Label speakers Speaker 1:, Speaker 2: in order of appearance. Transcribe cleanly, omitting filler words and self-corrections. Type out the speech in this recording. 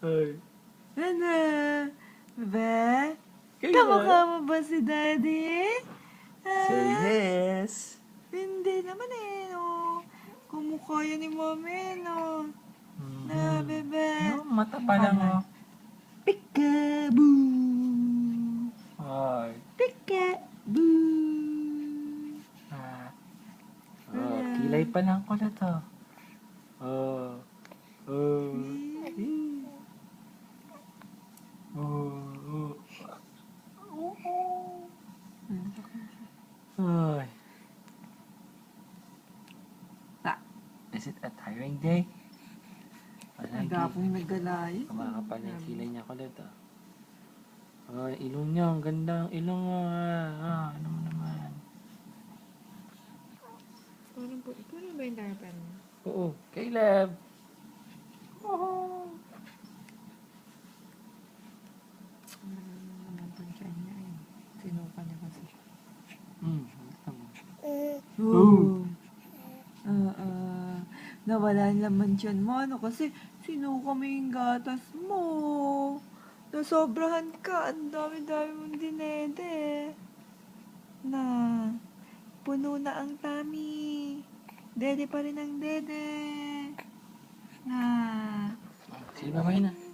Speaker 1: Ay.
Speaker 2: Ano? Ba?
Speaker 1: Kayo
Speaker 2: Kamukha mo ba si Daddy?
Speaker 1: Say yes.
Speaker 2: Hindi naman eh, no. Kumukha yan ni Mami, no. Na, bebe.
Speaker 1: No, mata pa lang, oh.
Speaker 2: Peekaboo!
Speaker 1: Ay.
Speaker 2: Peekaboo!
Speaker 1: Ah. Oh, kilay pa lang ko na to. Oh. Oh. Oh. Oh. Ay.
Speaker 2: Ah,
Speaker 1: Is it a tiring day?
Speaker 2: nagapong naggalay.
Speaker 1: Kumakapal na yung kilay niya kulit, oh. Oh, ilong niya. Ang ganda ang ilong mo, ano mo naman.
Speaker 3: Puro ba yung diaper mo?
Speaker 1: Oo. Caleb! Oh.
Speaker 2: Naman po siya niya eh. Sinuka niya kasi.
Speaker 1: Oh.
Speaker 2: Nawala naman siyan mo. Ano kasi sinuka mo yung gatas mo. Nasobrahan ka. Ang dami-dami mong dinede. Na, puno na ang tummy. Dede pa rin ang dede. Na,
Speaker 1: Sige, mamay na.